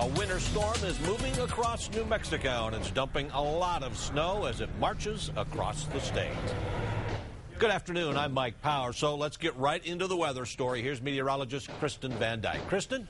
A winter storm is moving across New Mexico, and it's dumping a lot of snow as it marches across the state. Good afternoon, I'm Mike Power. So let's get right into the weather story. Here's meteorologist Kristen Van Dyke. Kristen?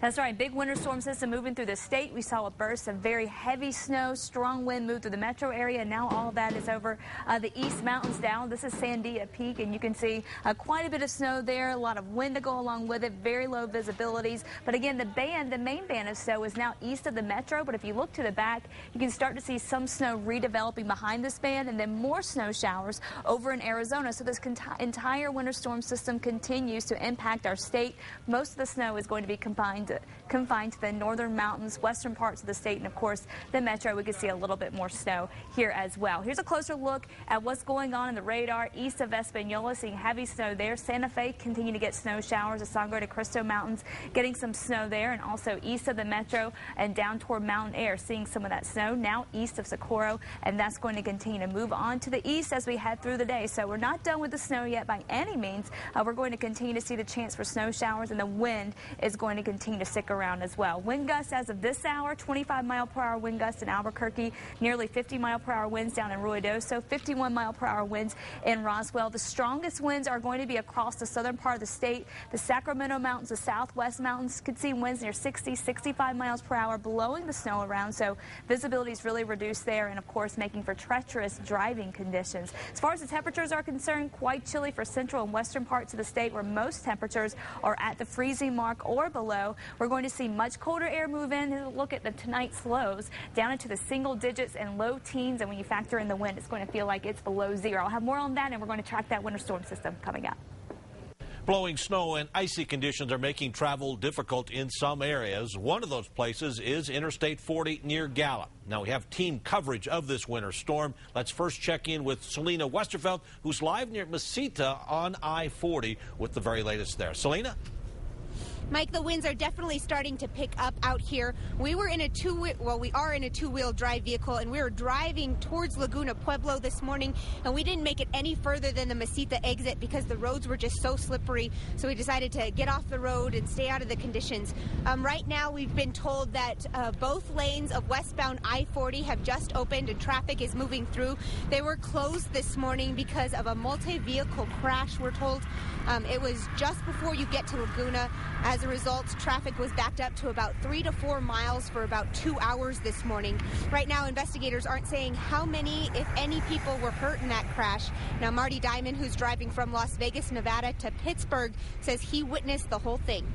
That's right. Big winter storm system moving through the state. We saw a burst of very heavy snow, strong wind move through the metro area. Now all of that is over the east mountains down. This is Sandia Peak, and you can see quite a bit of snow there. A lot of wind to go along with it. Very low visibilities. But again, the main band of snow is now east of the metro. But if you look to the back, you can start to see some snow redeveloping behind this band, and then more snow showers over in Arizona. So this entire winter storm system continues to impact our state. Most of the snow is going to be confined to the northern mountains, western parts of the state, and of course the metro. We could see a little bit more snow here as well. Here's a closer look at what's going on in the radar east of Espanola, seeing heavy snow there. Santa Fe continue to get snow showers. The Sangre de Cristo Mountains getting some snow there, and also east of the metro and down toward Mountain Air, seeing some of that snow now east of Socorro, and that's going to continue to move on to the east as we head through the day. So we're not done with the snow yet by any means. We're going to continue to see the chance for snow showers, and the wind is going to continue to stick around as well. Wind gusts as of this hour, 25-mile-per-hour wind gusts in Albuquerque, nearly 50-mile-per-hour winds down in Ruidoso, 51-mile-per-hour winds in Roswell. The strongest winds are going to be across the southern part of the state. The Sacramento Mountains, the southwest mountains could see winds near 60, 65 miles per hour, blowing the snow around, so visibility is really reduced there, and of course making for treacherous driving conditions. As far as the temperatures are concerned, quite chilly for central and western parts of the state, where most temperatures are at the freezing mark or below. We're going to see much colder air move in. Look at tonight's lows down into the single digits and low teens, and when you factor in the wind, it's going to feel like it's below zero. I'll have more on that, and we're going to track that winter storm system coming up. Blowing snow and icy conditions are making travel difficult in some areas. One of those places is Interstate 40 near Gallup. Now we have team coverage of this winter storm. Let's first check in with Selena Westerfeld, who's live near Mesita on I-40 with the very latest there. Selena? Mike, the winds are definitely starting to pick up out here. We are in a two-wheel drive vehicle, and we were driving towards Laguna Pueblo this morning, and we didn't make it any further than the Mesita exit because the roads were just so slippery. So we decided to get off the road and stay out of the conditions. Right now, we've been told that both lanes of westbound I-40 have just opened and traffic is moving through. They were closed this morning because of a multi-vehicle crash, we're told. It was just before you get to Laguna. As a result, traffic was backed up to about 3 to 4 miles for about 2 hours this morning. Right now, investigators aren't saying how many, if any, people were hurt in that crash. Now, Marty Diamond, who's driving from Las Vegas, Nevada to Pittsburgh, says he witnessed the whole thing.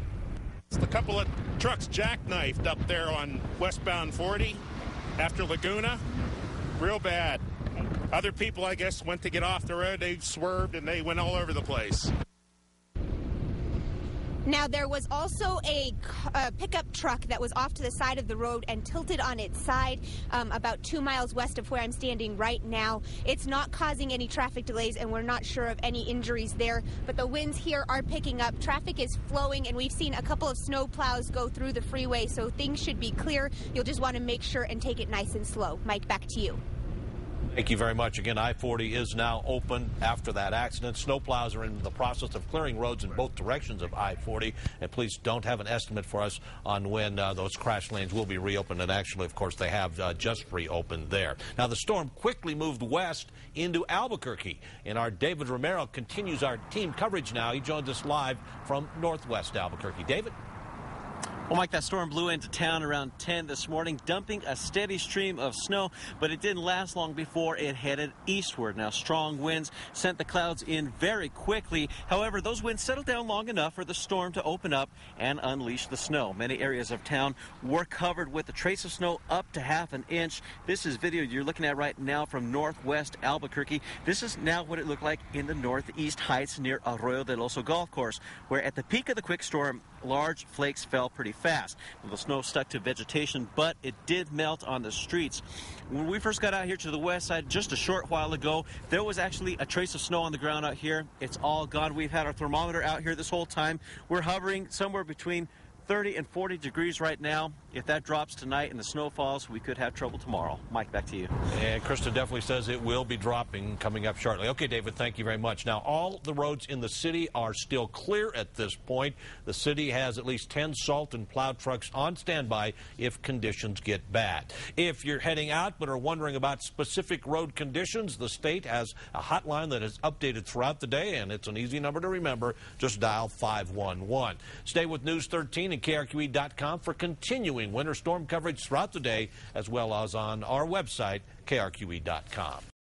A couple of trucks jackknifed up there on westbound 40 after Laguna. Real bad. Other people, I guess, went to get off the road. They swerved and they went all over the place. Now, there was also a pickup truck that was off to the side of the road and tilted on its side about 2 miles west of where I'm standing right now. It's not causing any traffic delays, and we're not sure of any injuries there. But the winds here are picking up. Traffic is flowing, and we've seen a couple of snow plows go through the freeway, so things should be clear. You'll just want to make sure and take it nice and slow. Mike, back to you. Thank you very much. Again, I-40 is now open after that accident. Snowplows are in the process of clearing roads in both directions of I-40, and police don't have an estimate for us on when those crash lanes will be reopened, and actually, of course, they have just reopened there. Now, the storm quickly moved west into Albuquerque, and our David Romero continues our team coverage now. He joins us live from northwest Albuquerque. David? Well, Mike, that storm blew into town around 10 this morning, dumping a steady stream of snow, but it didn't last long before it headed eastward. Now, strong winds sent the clouds in very quickly. However, those winds settled down long enough for the storm to open up and unleash the snow. Many areas of town were covered with a trace of snow up to half an inch. This is video you're looking at right now from northwest Albuquerque. This is now what it looked like in the northeast heights near Arroyo del Oso Golf Course, where at the peak of the quick storm, large flakes fell pretty fast. The snow stuck to vegetation, but it did melt on the streets. When we first got out here to the west side just a short while ago, there was actually a trace of snow on the ground out here. It's all gone. We've had our thermometer out here this whole time. We're hovering somewhere between 30 and 40 degrees right now. If that drops tonight and the snow falls, we could have trouble tomorrow. Mike, back to you. And Krista definitely says it will be dropping coming up shortly. Okay, David, thank you very much. Now, all the roads in the city are still clear at this point. The city has at least 10 salt and plow trucks on standby if conditions get bad. If you're heading out but are wondering about specific road conditions, the state has a hotline that is updated throughout the day, and it's an easy number to remember. Just dial 511. Stay with News 13 and KRQE.com for continuing winter storm coverage throughout the day, as well as on our website, KRQE.com.